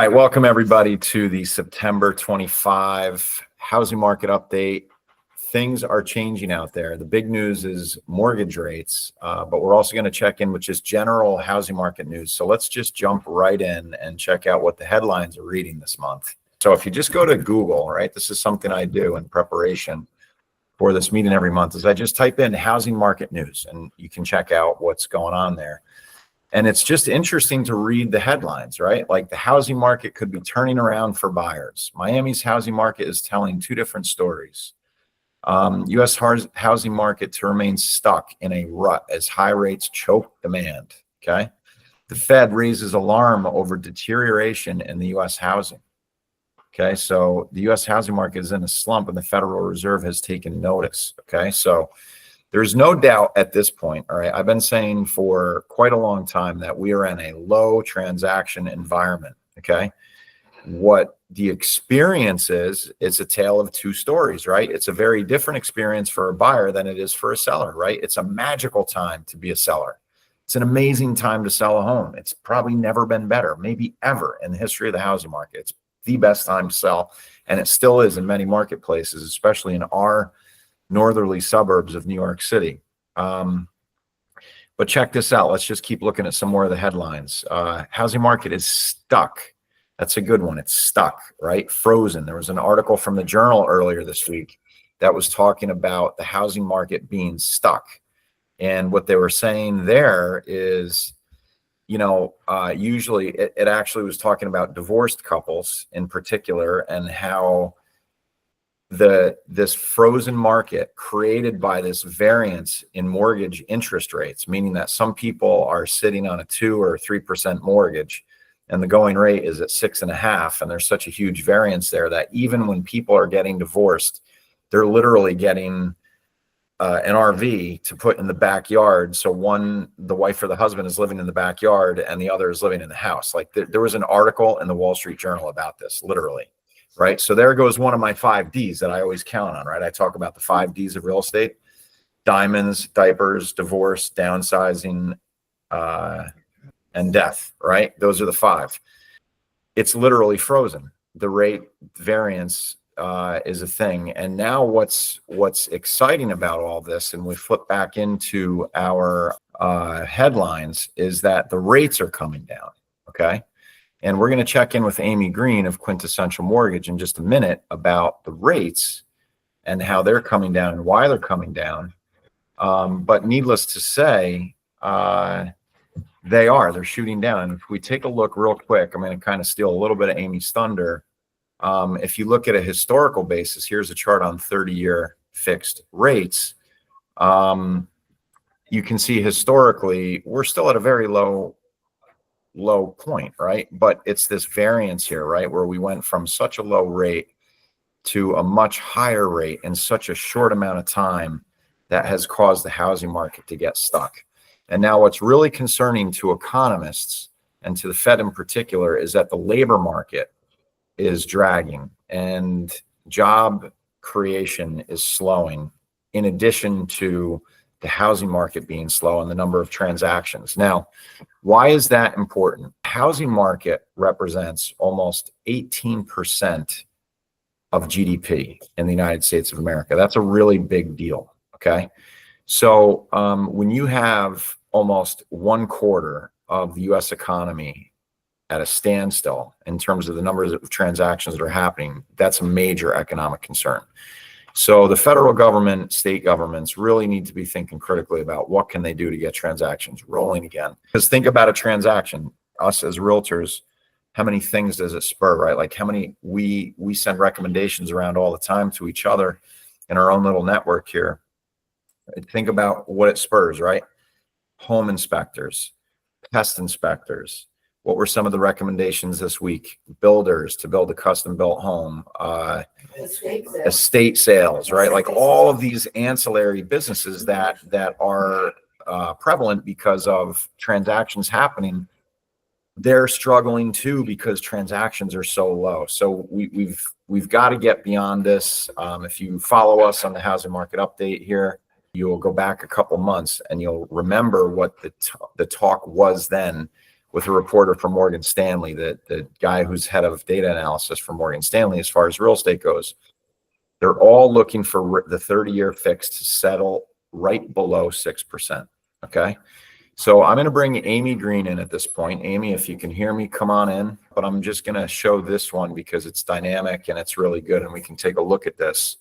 right, welcome everybody to the September 25 housing market update. Things are changing out there. The big news is mortgage rates, but we're also going to check in with just general housing market news. So let's just jump right in and check out what the headlines are reading this month. So if you just go to Google, right, this is something I do in preparation for this meeting every month, is I just type in housing market news and you can check out what's going on there. And it's just interesting to read the headlines, right? Like the housing market could be turning around for buyers. Miami's housing market is telling two different stories. U.S. housing market to remain stuck in a rut as high rates choke demand, okay? The Fed raises alarm over deterioration in the U.S. housing, okay? So the U.S. housing market is in a slump and the Federal Reserve has taken notice, okay? So there's no doubt at this point, all right, I've been saying for quite a long time that we are in a low transaction environment, okay? What the experience is, it's a tale of two stories, right? It's a very different experience for a buyer than it is for a seller, right? It's a magical time to be a seller. It's an amazing time to sell a home. It's probably never been better, maybe ever in the history of the housing market. It's the best time to sell, and it still is in many marketplaces, especially in our northerly suburbs of New York City. But check this out. Let's just keep looking at some more of the headlines. Housing market is stuck. That's a good one. It's stuck, right? Frozen. There was an article from the Journal earlier this week that was talking about the housing market being stuck. And what they were saying there is, you know, usually it actually was talking about divorced couples in particular, and how this frozen market created by this variance in mortgage interest rates, meaning that some people are sitting on a 2 or 3% mortgage and the going rate is at 6.5%, and there's such a huge variance there that even when people are getting divorced, they're literally getting an RV to put in the backyard. So the wife or the husband is living in the backyard and the other is living in the house. Like there was an article in the Wall Street Journal about this, literally. Right. So there goes one of my 5 Ds that I always count on, right? I talk about the 5 Ds of real estate: diamonds, diapers, divorce, downsizing, and death, right? Those are the 5. It's literally frozen. The rate variance is a thing. And now what's exciting about all this, and we flip back into our headlines, is that the rates are coming down, okay? And we're going to check in with Amy Green of Quintessential Mortgage in just a minute about the rates and how they're coming down and why they're coming down. But needless to say, they're shooting down. And if we take a look real quick, I'm going to kind of steal a little bit of Amy's thunder. If you look at a historical basis, here's a chart on 30-year fixed rates. You can see historically, we're still at a very low point, right? But it's this variance here, right, where we went from such a low rate to a much higher rate in such a short amount of time that has caused the housing market to get stuck. And now what's really concerning to economists and to the Fed in particular is that the labor market is dragging and job creation is slowing, in addition to the housing market being slow and the number of transactions. Now, why is that important? Housing market represents almost 18% of GDP in the United States of America. That's a really big deal, okay? So when you have almost 1/4 of the U.S. economy at a standstill in terms of the numbers of transactions that are happening, that's a major economic concern. So the federal government, state governments really need to be thinking critically about what can they do to get transactions rolling again. Because think about a transaction. Us as realtors, how many things does it spur, right? Like how many we send recommendations around all the time to each other in our own little network here. Think about what it spurs, right? Home inspectors, pest inspectors. What were some of the recommendations this week? Builders to build a custom built home, estate sales, right? Like all of these ancillary businesses that are prevalent because of transactions happening. They're struggling too because transactions are so low. So we've got to get beyond this. If you follow us on the housing market update here, you'll go back a couple months and you'll remember what the talk was then with a reporter from Morgan Stanley, the guy who's head of data analysis for Morgan Stanley as far as real estate goes. They're all looking for the 30-year fix to settle right below 6%. Okay. So I'm going to bring Amy Green in at this point. Amy, if you can hear me, come on in. But I'm just going to show this one because it's dynamic and it's really good. And we can take a look at this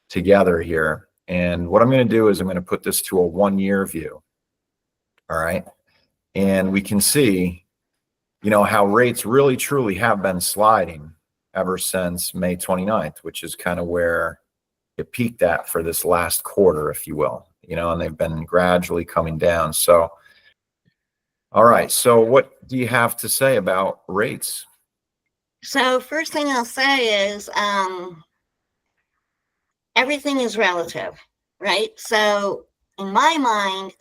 together here. And what I'm going to do is I'm going to put this to a 1-year view. All right. And we can see, you know, how rates really truly have been sliding ever since May 29th, which is kind of where it peaked at for this last quarter, if you will, you know, and they've been gradually coming down. So, all right. So what do you have to say about rates? So first thing I'll say is everything is relative, right? So in my mind,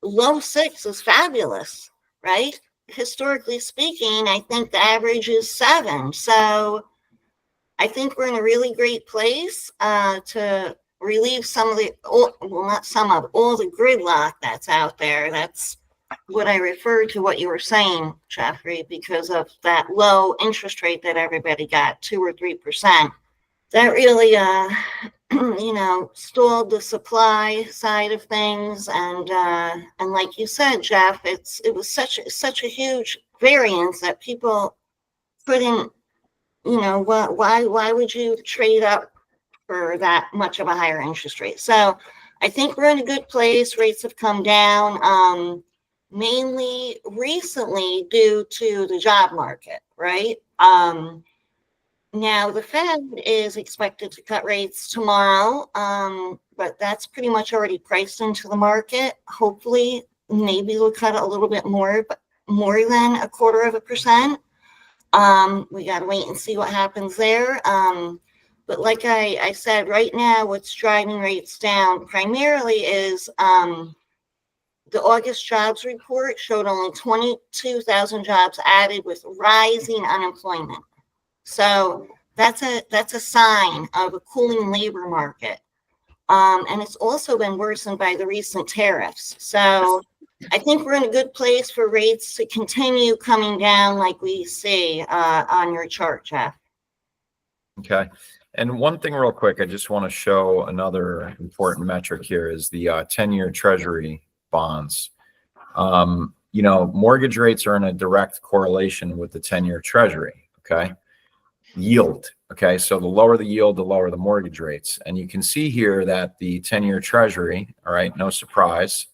low six is fabulous, right? Historically speaking, I think the average is 7. So I think we're in a really great place to relieve some of the, well, not some of, all the gridlock that's out there. That's what I referred to what you were saying, Jeffrey, because of that low interest rate that everybody got, 2 or 3%. That really, you know, stalled the supply side of things, and like you said, Jeff, it was such a huge variance that people couldn't, you know, why would you trade up for that much of a higher interest rate? So I think we're in a good place. Rates have come down, mainly recently due to the job market, right? Now, the Fed is expected to cut rates tomorrow, but that's pretty much already priced into the market. Hopefully, maybe they'll cut a little bit more, but more than 0.25%. We got to wait and see what happens there. But like I said, right now, what's driving rates down primarily is the August jobs report showed only 22,000 jobs added with rising unemployment. So that's a sign of a cooling labor market. And it's also been worsened by the recent tariffs. So I think we're in a good place for rates to continue coming down like we see on your chart, Jeff. Okay. And one thing real quick, I just want to show another important metric here is the 10-year Treasury bonds. You know, mortgage rates are in a direct correlation with the 10-year Treasury. Okay. Yield. Okay. So the lower the yield, the lower the mortgage rates. And you can see here that the 10-year Treasury, all right, no surprise,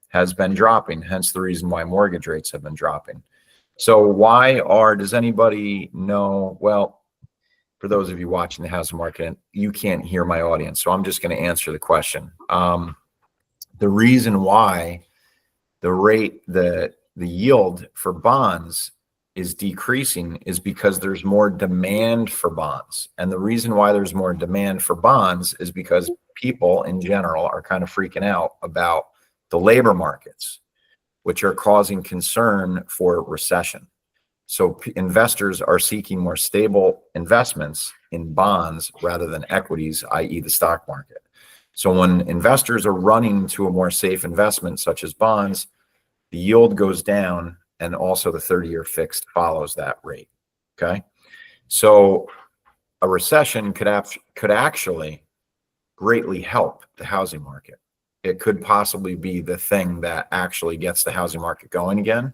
has been dropping. Hence the reason why mortgage rates have been dropping. So does anybody know? Well, for those of you watching the housing market, you can't hear my audience. So I'm just going to answer the question. The reason why the yield for bonds is decreasing is because there's more demand for bonds. And the reason why there's more demand for bonds is because people in general are kind of freaking out about the labor markets, which are causing concern for recession. So investors are seeking more stable investments in bonds rather than equities, i.e. the stock market. So when investors are running to a more safe investment, such as bonds, the yield goes down, and also the 30-year fixed follows that rate. Okay. So a recession could actually greatly help the housing market. It could possibly be the thing that actually gets the housing market going again,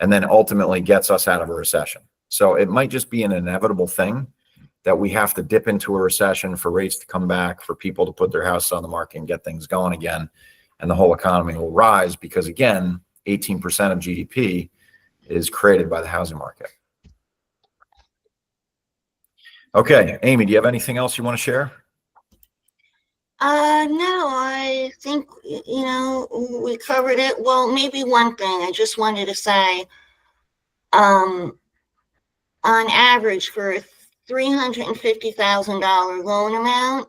and then ultimately gets us out of a recession. So it might just be an inevitable thing that we have to dip into a recession for rates to come back, for people to put their house on the market and get things going again, and the whole economy will rise because, again, 18% of GDP is created by the housing market. Okay, Amy, do you have anything else you want to share? No, I think, you know, we covered it. Well, maybe one thing I just wanted to say, on average for a $350,000 loan amount,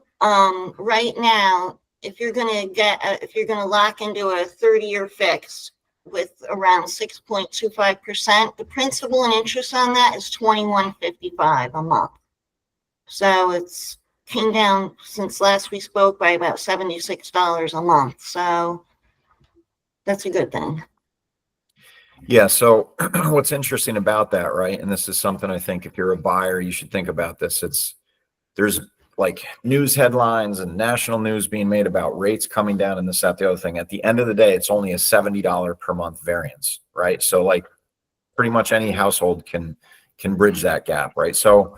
right now, if you're going to lock into a 30-year fixed with around 6.25%, the principal and interest on that is $21.55 a month. So it's came down since last we spoke by about $76 a month. So that's a good thing. Yeah. So what's interesting about that, right? And this is something I think if you're a buyer, you should think about this. There's like news headlines and national news being made about rates coming down and this, that, the other thing. At the end of the day, it's only a $70 per month variance, right? So like pretty much any household can bridge that gap, right? So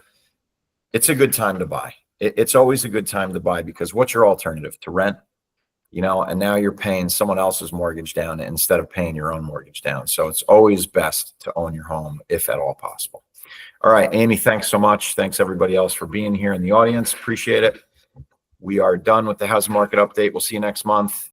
it's a good time to buy. It's always a good time to buy because what's your alternative? To rent, and now you're paying someone else's mortgage down instead of paying your own mortgage down. So it's always best to own your home if at all possible. All right, Amy, thanks so much. Thanks everybody else for being here in the audience. Appreciate it. We are done with the housing market update. We'll see you next month.